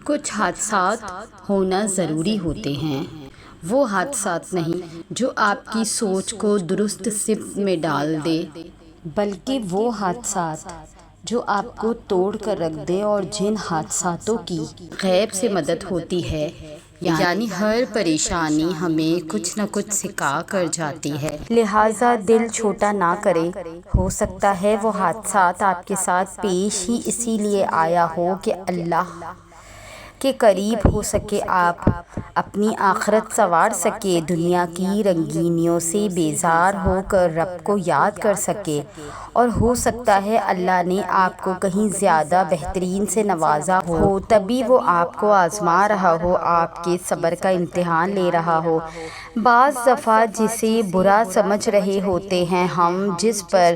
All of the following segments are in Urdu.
کچھ حادثات ہونا ضروری ہوتے ہیں، وہ حادثات نہیں جو آپ کی سوچ کو درست سمت میں ڈال دے، بلکہ وہ حادثات جو آپ کو توڑ کر رکھ دے، اور جن حادثاتوں کی غیب سے مدد ہوتی ہے، یعنی ہر پریشانی ہمیں کچھ نہ کچھ سکھا کر جاتی ہے۔ لہٰذا دل چھوٹا نہ کریں، ہو سکتا ہے وہ حادثات آپ کے ساتھ پیش ہی اسی لیے آیا ہو کہ اللہ کے قریب ہو سکے، آپ اپنی آخرت سنوار سکے، دنیا کی رنگینیوں سے بیزار ہو کر رب کو یاد کر سکے، اور ہو سکتا ہے اللہ نے آپ کو کہیں زیادہ بہترین سے نوازا ہو، تبھی وہ آپ کو آزما رہا ہو، آپ کے صبر کا امتحان لے رہا ہو۔ بعض دفعہ جسے برا سمجھ رہے ہوتے ہیں ہم، جس پر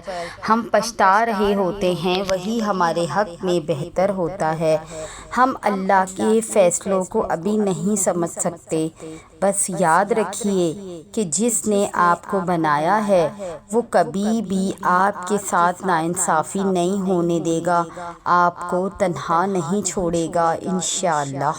ہم پچھتا رہے ہوتے ہیں، وہی ہمارے حق میں بہتر ہوتا ہے۔ ہم اللہ کے فیصلوں کو ابھی نہیں سمجھ سکتے، بس یاد رکھیے کہ جس نے آپ کو بنایا ہے وہ کبھی بھی آپ کے ساتھ ناانصافی نہیں ہونے دے گا، آپ کو تنہا نہیں چھوڑے گا انشاءاللہ۔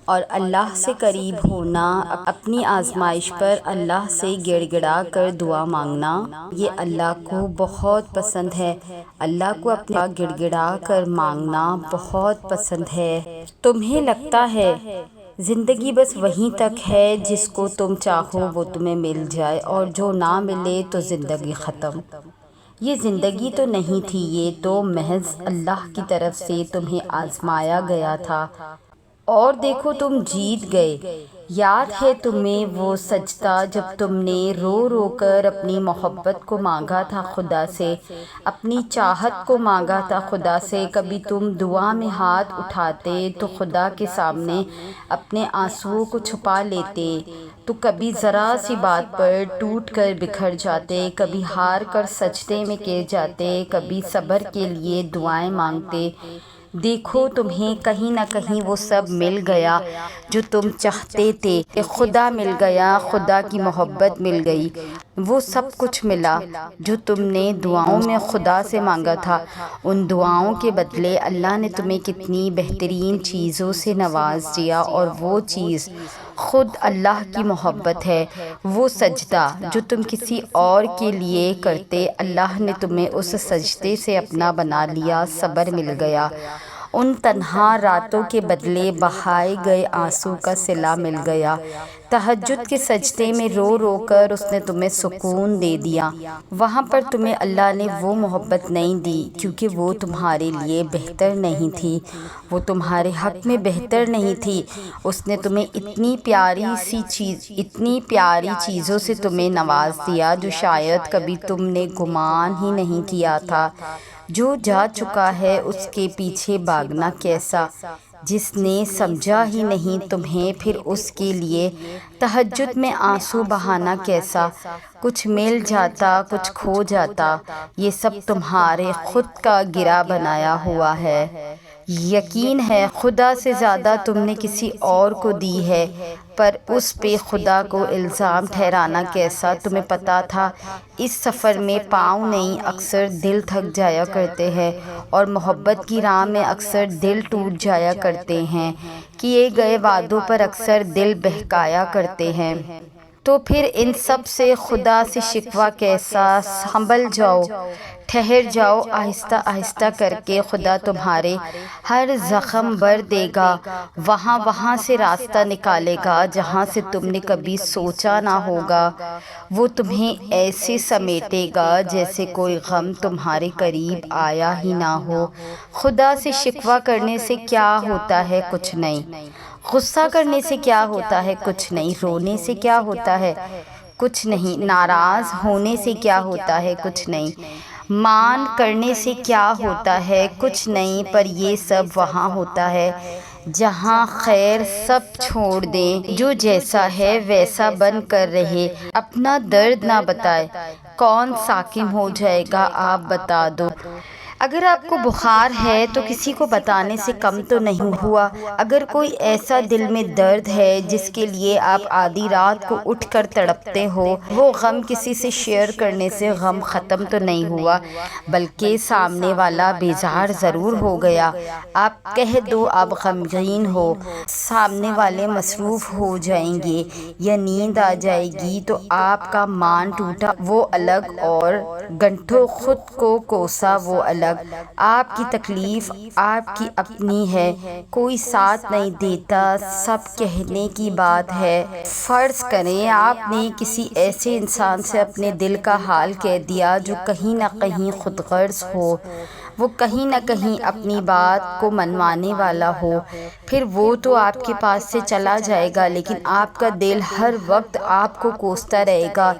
اور اللہ سے قریب ہونا، اپنی آزمائش پر اللہ سے گڑ گڑا کر دعا مانگنا، یہ اللہ کو بہت پسند ہے۔ اللہ کو اپنا گڑ گڑا کر مانگنا بہت پسند ہے۔ تمہیں لگتا ہے زندگی بس وہیں تک ہے، جس کو تم چاہو وہ تمہیں مل جائے، اور جو نہ ملے تو زندگی ختم۔ یہ زندگی تو نہیں تھی، یہ تو محض اللہ کی طرف سے تمہیں آزمایا گیا تھا، اور دیکھو تم جیت گئے۔ یاد ہے تمہیں وہ سجدہ جب تم نے رو رو کر اپنی محبت کو مانگا تھا خدا سے، اپنی چاہت کو مانگا تھا خدا سے؟ کبھی تم دعا میں ہاتھ اٹھاتے تو خدا کے سامنے اپنے آنسوؤں کو چھپا لیتے، تو کبھی ذرا سی بات پر ٹوٹ کر بکھر جاتے، کبھی ہار کر سجدے میں گر جاتے، کبھی صبر کے لیے دعائیں مانگتے۔ دیکھو تمہیں کہیں نہ کہیں وہ سب مل گیا جو تم چاہتے تھے، خدا مل گیا، خدا کی محبت مل گئی، وہ سب کچھ ملا جو تم نے دعاؤں میں خدا سے مانگا تھا۔ ان دعاؤں کے بدلے اللہ نے تمہیں کتنی بہترین چیزوں سے نواز دیا، اور وہ چیز خود اللہ کی محبت ہے۔ وہ سجدہ جو تم کسی اور کے لیے کرتے، اللہ نے تمہیں اس سجدے سے اپنا بنا لیا، صبر مل گیا۔ ان تنہا راتوں کے بدلے بہائے گئے آنسو کا صلہ مل گیا۔ تہجد کے سجدے میں رو رو کر اس نے تمہیں سکون دے دیا۔ وہاں پر تمہیں اللہ نے وہ محبت نہیں دی، کیونکہ وہ تمہارے لیے بہتر نہیں تھی، وہ تمہارے حق میں بہتر نہیں تھی۔ اس نے تمہیں اتنی پیاری چیزوں سے تمہیں نواز دیا جو شاید کبھی تم نے گمان ہی نہیں کیا تھا۔ جو جا چکا ہے اس کے پیچھے بھاگنا کیسا، جس نے سمجھا ہی نہیں تمہیں، پھر اس کے لیے تہجد میں آنسو بہانا کیسا۔ کچھ مل جاتا، کچھ کھو جاتا، یہ سب تمہارے خود کا گرہ بنایا ہوا ہے۔ یقین ہے خدا سے زیادہ تم نے کسی اور کو دی ہے، پر اس پہ خدا کو الزام ٹھہرانا کیسا؟ تمہیں پتہ تھا اس سفر میں پاؤں نہیں، اکثر دل تھک جایا کرتے ہیں، اور محبت کی راہ میں اکثر دل ٹوٹ جایا کرتے ہیں، کیے گئے وعدوں پر اکثر دل بہکایا کرتے ہیں۔ تو پھر ان سب سے خدا سے شکوہ کیسا؟ سنبھل جاؤ، ٹھہر جاؤ، آہستہ آہستہ کر کے خدا تمہارے ہر زخم بھر دے گا، وہاں سے راستہ نکالے گا جہاں سے تم نے کبھی سوچا نہ ہوگا۔ وہ تمہیں ایسے سمیٹے گا جیسے کوئی غم تمہارے قریب آیا ہی نہ ہو۔ خدا سے شکوہ کرنے سے کیا ہوتا ہے؟ کچھ نہیں۔ غصہ کرنے سے کیا ہوتا ہے؟ کچھ نہیں۔ رونے سے کیا ہوتا ہے؟ کچھ نہیں۔ ناراض ہونے سے کیا ہوتا ہے؟ کچھ نہیں۔ مان کرنے سے کیا ہوتا ہے؟ کچھ نہیں۔ پر یہ سب وہاں ہوتا ہے جہاں خیر سب چھوڑ دیں، جو جیسا ہے ویسا بن کر رہے، اپنا درد نہ بتائے۔ کون ساکن ہو جائے گا آپ بتا دو؟ اگر آپ کو بخار ہے تو کسی کو بتانے سے کم تو نہیں ہوا۔ اگر کوئی ایسا دل میں درد ہے جس کے لیے آپ آدھی رات کو اٹھ کر تڑپتے ہو، وہ غم کسی سے شیئر کرنے سے غم ختم تو نہیں ہوا، بلکہ سامنے والا بیزار ضرور ہو گیا۔ آپ کہہ دو آپ غمگین ہو، سامنے والے مصروف ہو جائیں گے یا نیند آ جائے گی تو آپ کا مان ٹوٹا وہ الگ اور گنٹھوں خود کو کوسا وہ الگ۔ آپ کی تکلیف آپ کی اپنی ہے، کوئی ساتھ نہیں دیتا، سب کہنے کی بات ہے۔ فرض کریں آپ نے کسی ایسے انسان سے اپنے دل کا حال کہہ دیا جو کہیں نہ کہیں خود غرض ہو، وہ کہیں نہ کہیں اپنی بات کو منوانے والا ہو، پھر وہ تو آپ کے پاس سے چلا جائے گا، لیکن آپ کا دل ہر وقت آپ کو کوستا رہے گا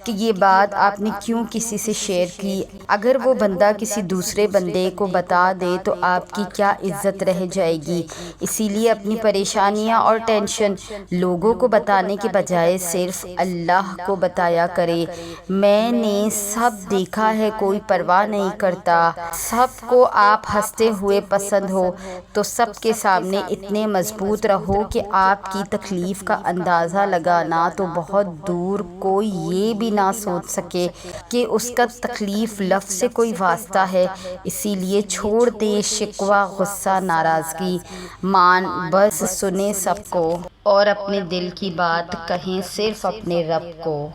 کہ یہ بات آپ نے کیوں کسی سے شیئر کی۔ اگر وہ بندہ کسی دوسرے بندے کو بتا دے تو آپ کی کیا عزت رہ جائے گی۔ اسی لیے اپنی پریشانیاں اور ٹینشن لوگوں کو بتانے کے بجائے صرف اللہ کو بتایا کرے۔ میں نے سب دیکھا ہے، کوئی پرواہ نہیں کرتا، سب کو آپ ہنستے ہوئے پسند ہو تو سب کے سامنے اتنے مضبوط رہو کہ آپ کی تکلیف کا اندازہ لگانا تو بہت دور کوئی یہ بھی نہ سوچ سکے کہ اس کا تکلیف لفظ سے کوئی واسطہ ہے۔ اسی لیے چھوڑ دیں شکوہ، غصہ، ناراضگی، مان بس سنیں سب کو اور اپنے دل کی بات کہیں صرف اپنے رب کو۔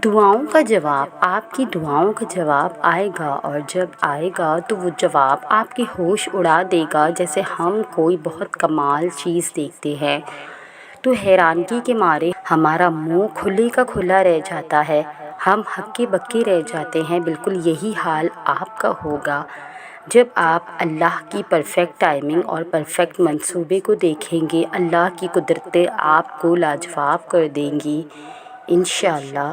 دعاؤں کا جواب، آپ کی دعاؤں کا جواب آئے گا، اور جب آئے گا تو وہ جواب آپ کے ہوش اڑا دے گا۔ جیسے ہم کوئی بہت کمال چیز دیکھتے ہیں تو حیرانگی کے مارے ہمارا منہ کھلے کا کھلا رہ جاتا ہے، ہم ہکے بکے رہ جاتے ہیں۔ بالکل یہی حال آپ کا ہوگا جب آپ اللہ کی پرفیکٹ ٹائمنگ اور پرفیکٹ منصوبے کو دیکھیں گے۔ اللہ کی قدرتیں آپ کو لاجواب کر دیں گی انشاءاللہ۔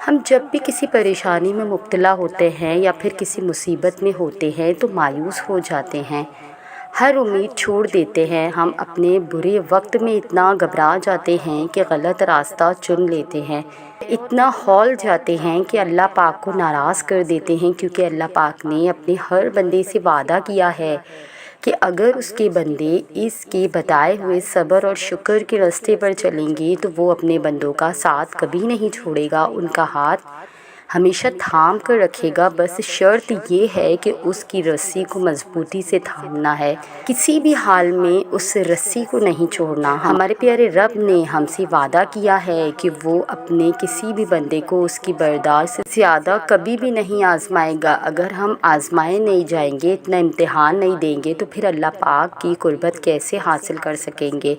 ہم جب بھی کسی پریشانی میں مبتلا ہوتے ہیں یا پھر کسی مصیبت میں ہوتے ہیں تو مایوس ہو جاتے ہیں، ہر امید چھوڑ دیتے ہیں۔ ہم اپنے برے وقت میں اتنا گھبرا جاتے ہیں کہ غلط راستہ چن لیتے ہیں، اتنا ہول جاتے ہیں کہ اللہ پاک کو ناراض کر دیتے ہیں، کیونکہ اللہ پاک نے اپنے ہر بندے سے وعدہ کیا ہے کہ اگر اس کے بندے اس کے بتائے ہوئے صبر اور شکر کے راستے پر چلیں گے تو وہ اپنے بندوں کا ساتھ کبھی نہیں چھوڑے گا، ان کا ہاتھ ہمیشہ تھام کر رکھے گا۔ بس شرط یہ ہے کہ اس کی رسی کو مضبوطی سے تھامنا ہے، کسی بھی حال میں اس رسی کو نہیں چھوڑنا۔ ہمارے پیارے رب نے ہم سے وعدہ کیا ہے کہ وہ اپنے کسی بھی بندے کو اس کی برداشت سے زیادہ کبھی بھی نہیں آزمائے گا۔ اگر ہم آزمائے نہیں جائیں گے، اتنا امتحان نہیں دیں گے تو پھر اللہ پاک کی قربت کیسے حاصل کر سکیں گے؟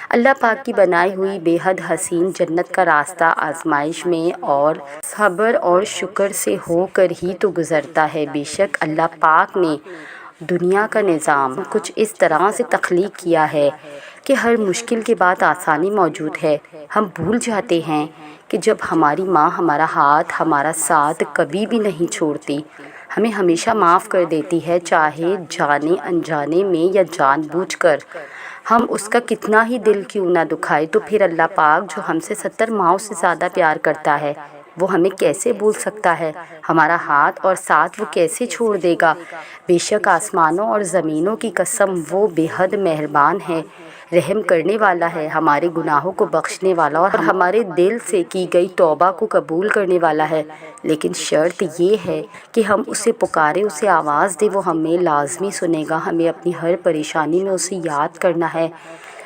اللہ پاک کی بنائی ہوئی بے حد حسین جنت کا راستہ آزمائش میں اور صبر اور شکر سے ہو کر ہی تو گزرتا ہے۔ بے شک اللہ پاک نے دنیا کا نظام کچھ اس طرح سے تخلیق کیا ہے کہ ہر مشکل کے بعد آسانی موجود ہے۔ ہم بھول جاتے ہیں کہ جب ہماری ماں ہمارا ہاتھ، ہمارا ساتھ کبھی بھی نہیں چھوڑتی، ہمیں ہمیشہ معاف کر دیتی ہے، چاہے جانے انجانے میں یا جان بوجھ کر ہم اس کا کتنا ہی دل کیوں نہ دکھائے، تو پھر اللہ پاک جو ہم سے 70 ماؤں سے زیادہ پیار کرتا ہے وہ ہمیں کیسے بھول سکتا ہے؟ ہمارا ہاتھ اور ساتھ وہ کیسے چھوڑ دے گا؟ بے شک آسمانوں اور زمینوں کی قسم وہ بے حد مہربان ہے، رحم کرنے والا ہے، ہمارے گناہوں کو بخشنے والا اور ہمارے دل سے کی گئی توبہ کو قبول کرنے والا ہے۔ لیکن شرط یہ ہے کہ ہم اسے پکاریں، اسے آواز دیں، وہ ہمیں لازمی سنے گا۔ ہمیں اپنی ہر پریشانی میں اسے یاد کرنا ہے۔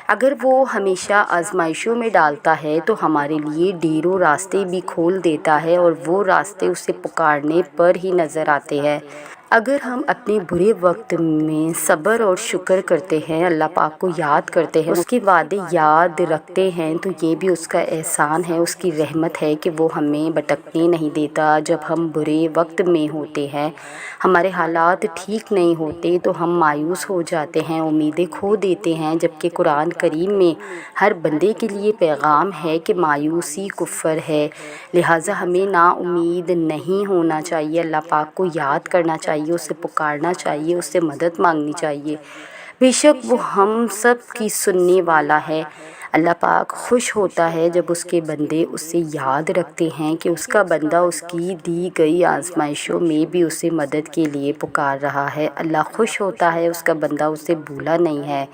اگر وہ ہمیشہ آزمائشوں میں ڈالتا ہے تو ہمارے لیے ڈھیروں راستے بھی کھول دیتا ہے، اور وہ راستے اسے پکارنے پر ہی نظر آتے ہیں۔ اگر ہم اپنے برے وقت میں صبر اور شکر کرتے ہیں، اللہ پاک کو یاد کرتے ہیں، اس کے وعدے یاد رکھتے ہیں، تو یہ بھی اس کا احسان ہے، اس کی رحمت ہے کہ وہ ہمیں بھٹکنے نہیں دیتا۔ جب ہم برے وقت میں ہوتے ہیں، ہمارے حالات ٹھیک نہیں ہوتے تو ہم مایوس ہو جاتے ہیں، امیدیں کھو دیتے ہیں، جبکہ قرآن کریم میں ہر بندے کے لیے پیغام ہے کہ مایوسی کفر ہے، لہٰذا ہمیں نا امید نہیں ہونا چاہیے، اللہ پاک کو یاد کرنا چاہیے، اسے پکارنا چاہیے، اس سے مدد مانگنی چاہیے۔ بے شک وہ ہم سب کی سننے والا ہے۔ اللہ پاک خوش ہوتا ہے جب اس کے بندے اس سے یاد رکھتے ہیں کہ اس کا بندہ اس کی دی گئی آزمائشوں میں بھی اسے مدد کے لیے پکار رہا ہے۔ اللہ خوش ہوتا ہے اس کا بندہ اسے بھولا نہیں ہے،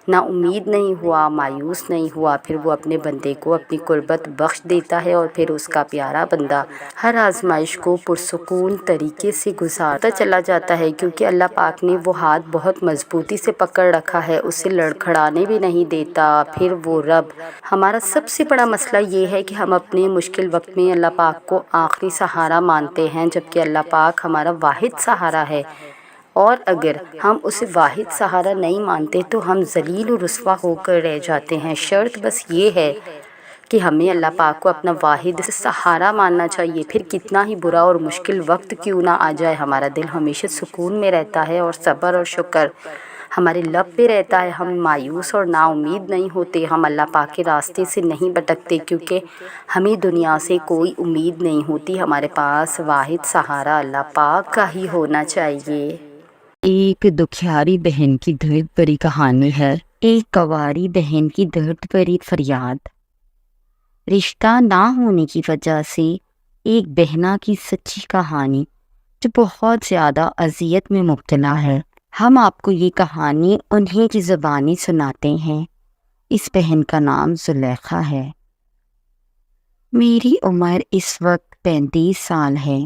نا امید نہیں ہوا، مایوس نہیں ہوا، پھر وہ اپنے بندے کو اپنی قربت بخش دیتا ہے، اور پھر اس کا پیارا بندہ ہر آزمائش کو پرسکون طریقے سے گزارتا چلا جاتا ہے، کیونکہ اللہ پاک نے وہ ہاتھ بہت مضبوطی سے پکڑ رکھا ہے، اسے لڑکھڑانے بھی نہیں دیتا۔ پھر وہ رب، ہمارا سب سے بڑا مسئلہ یہ ہے کہ ہم اپنے مشکل وقت میں اللہ پاک کو آخری سہارا مانتے ہیں، جبکہ اللہ پاک ہمارا واحد سہارا ہے، اور اگر ہم اسے واحد سہارا نہیں مانتے تو ہم ذلیل و رسوا ہو کر رہ جاتے ہیں۔ شرط بس یہ ہے کہ ہمیں اللہ پاک کو اپنا واحد سہارا ماننا چاہیے، پھر کتنا ہی برا اور مشکل وقت کیوں نہ آ جائے، ہمارا دل ہمیشہ سکون میں رہتا ہے، اور صبر اور شکر ہمارے لب پہ رہتا ہے۔ ہم مایوس اور نا امید نہیں ہوتے، ہم اللہ پاک کے راستے سے نہیں بھٹکتے، کیونکہ ہمیں دنیا سے کوئی امید نہیں ہوتی، ہمارے پاس واحد سہارا اللہ پاک کا ہی ہونا چاہیے۔ ایک دکھیاری بہن کی درد بھری کہانی ہے، ایک کنواری بہن کی درد بھری فریاد۔ رشتہ نہ ہونے کی وجہ سے ایک بہنا کی سچی کہانی جو بہت زیادہ اذیت میں مبتلا ہے۔ ہم آپ کو یہ کہانی انہیں کی زبانی سناتے ہیں۔ اس بہن کا نام زلیخا ہے۔ میری عمر اس وقت 35 سال ہے۔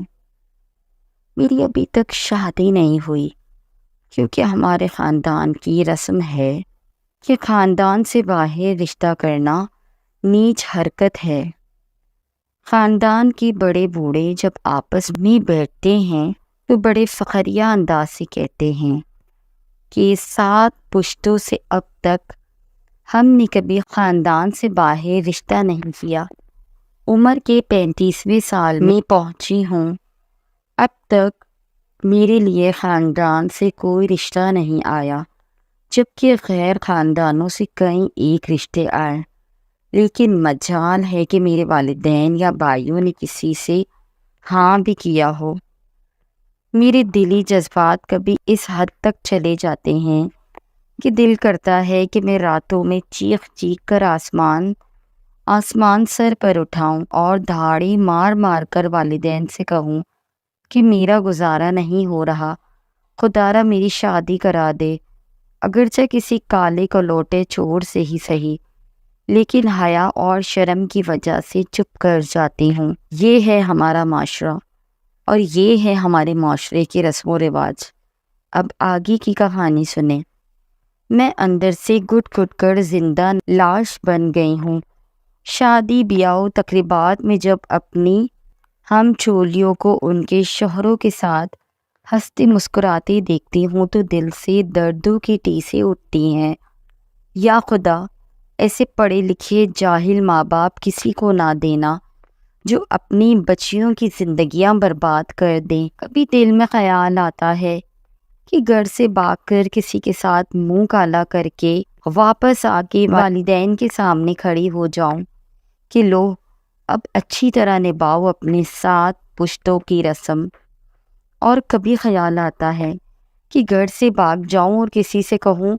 میری ابھی تک شادی نہیں ہوئی، کیونکہ ہمارے خاندان کی رسم ہے کہ خاندان سے باہر رشتہ کرنا نیچ حرکت ہے۔ خاندان کے بڑے بوڑھے جب آپس میں بیٹھتے ہیں تو بڑے فخریہ انداز سے کہتے ہیں کہ 7 پشتوں سے اب تک ہم نے کبھی خاندان سے باہر رشتہ نہیں کیا۔ عمر کے 35ویں سال میں پہنچی ہوں، اب تک میرے لیے خاندان سے کوئی رشتہ نہیں آیا، جبکہ غیر خاندانوں سے کئی ایک رشتے آئے، لیکن مجال ہے کہ میرے والدین یا بھائیوں نے کسی سے ہاں بھی کیا ہو۔ میرے دلی جذبات کبھی اس حد تک چلے جاتے ہیں کہ دل کرتا ہے کہ میں راتوں میں چیخ چیخ کر آسمان سر پر اٹھاؤں اور دھاڑی مار مار کر والدین سے کہوں کہ میرا گزارا نہیں ہو رہا، خدارا میری شادی کرا دے، اگرچہ کسی کالے کلوٹے چور سے ہی صحیح، لیکن حیا اور شرم کی وجہ سے چپ کر جاتی ہوں۔ یہ ہے ہمارا معاشرہ، اور یہ ہے ہمارے معاشرے کے رسم و رواج۔ اب آگے کی کہانی سنیں۔ میں اندر سے گٹ گٹ کر زندہ لاش بن گئی ہوں۔ شادی بیاہ و تقریبات میں جب اپنی ہم چولیوں کو ان کے شوہروں کے ساتھ ہنستے مسکراتے دیکھتی ہوں تو دل سے دردوں کی ٹیسیں اٹھتی ہیں۔ یا خدا، ایسے پڑھے لکھے جاہل ماں باپ کسی کو نہ دینا جو اپنی بچیوں کی زندگیاں برباد کر دیں۔ کبھی دل میں خیال آتا ہے کہ گھر سے بھاگ کر کسی کے ساتھ منہ کالا کر کے واپس آ کے والدین کے سامنے کھڑی ہو جاؤں کہ لو اب اچھی طرح نبھاؤ اپنے 7 پشتوں کی رسم۔ اور کبھی خیال آتا ہے کہ گھر سے بھاگ جاؤں اور کسی سے کہوں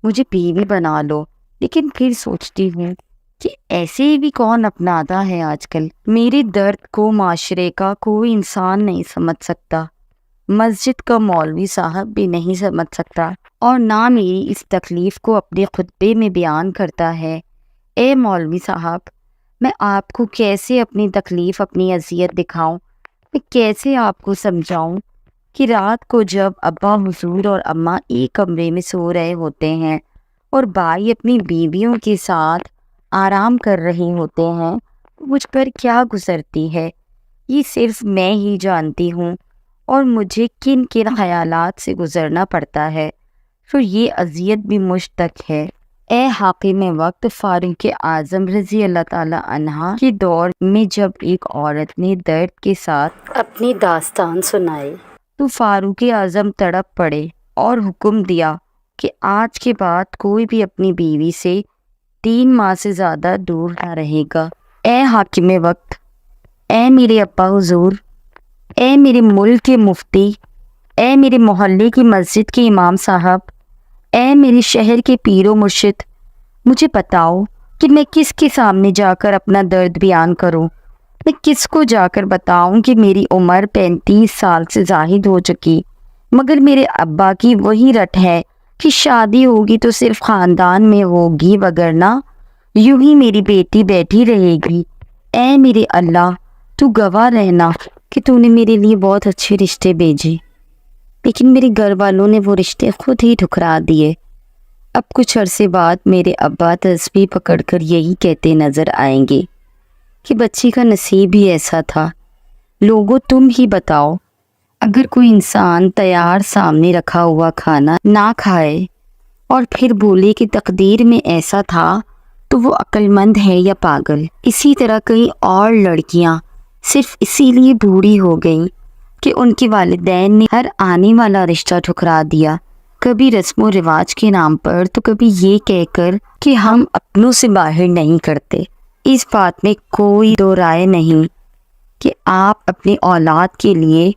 مجھے بیوی بنا لو، لیکن پھر سوچتی ہوں کہ ایسے بھی کون اپناتا ہے آج کل۔ میرے درد کو معاشرے کا کوئی انسان نہیں سمجھ سکتا، مسجد کا مولوی صاحب بھی نہیں سمجھ سکتا، اور نہ میری اس تکلیف کو اپنے خطبے میں بیان کرتا ہے۔ اے مولوی صاحب، میں آپ کو کیسے اپنی تکلیف، اپنی اذیت دکھاؤں؟ میں کیسے آپ کو سمجھاؤں کہ رات کو جب ابا حضور اور اماں ایک کمرے میں سو رہے ہوتے ہیں اور بھائی اپنی بیویوں کے ساتھ آرام کر رہے ہوتے ہیں، مجھ پر کیا گزرتی ہے یہ صرف میں ہی جانتی ہوں، اور مجھے کن کن خیالات سے گزرنا پڑتا ہے، پھر یہ اذیت بھی مجھ تک ہے۔ اے حاکم وقت، فاروق اعظم رضی اللہ تعالی عنہ کے دور میں جب ایک عورت نے درد کے ساتھ اپنی داستان سنائی تو فاروق اعظم تڑپ پڑے اور حکم دیا کہ آج کے بعد کوئی بھی اپنی بیوی سے 3 ماہ سے زیادہ دور نہ رہے گا۔ اے حاکم وقت، اے میرے ابا حضور، اے میرے ملک کے مفتی، اے میرے محلے کی مسجد کے امام صاحب، اے میرے شہر کے پیر و مرشد، مجھے بتاؤ کہ میں کس کے سامنے جا کر اپنا درد بیان کروں، میں کس کو جا کر بتاؤں کہ میری عمر 35 سال سے زائد ہو چکی، مگر میرے ابا کی وہی رٹ ہے کہ شادی ہوگی تو صرف خاندان میں ہوگی، وگرنہ یوں ہی میری بیٹی بیٹھی رہے گی۔ اے میرے اللہ، تو گواہ رہنا کہ تو نے میرے لیے بہت اچھے رشتے بھیجے، لیکن میرے گھر والوں نے وہ رشتے خود ہی ٹھکرا دیے۔ اب کچھ عرصے بعد میرے ابا تسبیح پکڑ کر یہی کہتے نظر آئیں گے کہ بچی کا نصیب ہی ایسا تھا۔ لوگوں تم ہی بتاؤ، اگر کوئی انسان تیار سامنے رکھا ہوا کھانا نہ کھائے اور پھر بولے کہ تقدیر میں ایسا تھا، تو وہ عقل مند ہے یا پاگل؟ اسی طرح کئی اور لڑکیاں صرف اسی لیے بوڑھی ہو گئیں کہ ان کے والدین نے ہر آنے والا رشتہ ٹھکرا دیا، کبھی رسم و رواج کے نام پر تو کبھی یہ کہہ کر کہ ہم اپنوں سے باہر نہیں کرتے۔ اس بات میں کوئی دو رائے نہیں کہ آپ اپنی اولاد کے لیے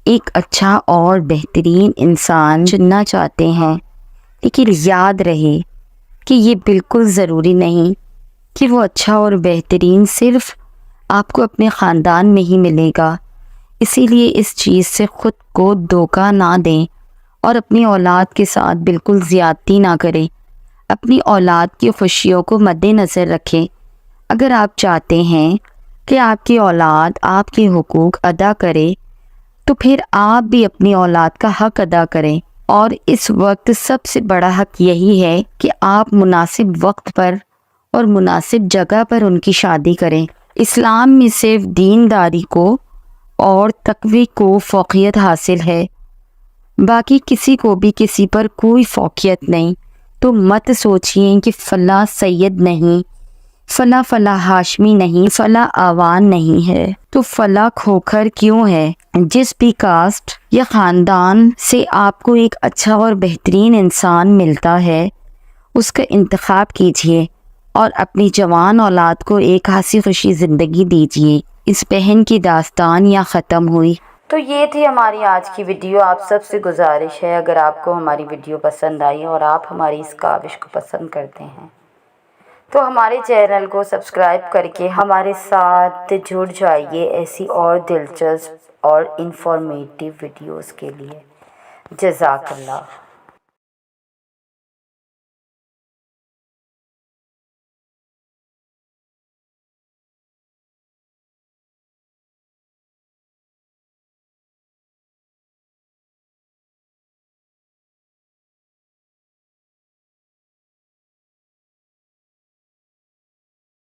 ایک اچھا اور بہترین انسان چننا چاہتے ہیں، لیکن یاد رہے کہ یہ بالکل ضروری نہیں کہ وہ اچھا اور بہترین صرف آپ کو اپنے خاندان میں ہی ملے گا۔ اسی لیے اس چیز سے خود کو دھوکہ نہ دیں اور اپنی اولاد کے ساتھ بالکل زیادتی نہ کریں۔ اپنی اولاد کی خوشیوں کو مد نظر رکھیں۔ اگر آپ چاہتے ہیں کہ آپ کی اولاد آپ کے حقوق ادا کرے، تو پھر آپ بھی اپنی اولاد کا حق ادا کریں، اور اس وقت سب سے بڑا حق یہی ہے کہ آپ مناسب وقت پر اور مناسب جگہ پر ان کی شادی کریں۔ اسلام میں صرف دینداری کو اور تقوی کو فوقیت حاصل ہے، باقی کسی کو بھی کسی پر کوئی فوقیت نہیں۔ تو مت سوچئے کہ فلاں سید نہیں، فلاں ہاشمی نہیں، فلاں آوان نہیں ہے تو فلاں کھوکھر کیوں ہے۔ جس بھی کاسٹ یا خاندان سے آپ کو ایک اچھا اور بہترین انسان ملتا ہے، اس کا انتخاب کیجئے اور اپنی جوان اولاد کو ایک ہنسی خوشی زندگی دیجئے۔ اس بہن کی داستان یہاں ختم ہوئی۔ تو یہ تھی ہماری آج کی ویڈیو۔ آپ سب سے گزارش ہے، اگر آپ کو ہماری ویڈیو پسند آئی اور آپ ہماری اس کاوش کو پسند کرتے ہیں تو ہمارے چینل کو سبسکرائب کر کے ہمارے ساتھ جڑ جائیے ایسی اور دلچسپ اور انفارمیٹیو ویڈیوز کے لیے۔ جزاک اللہ۔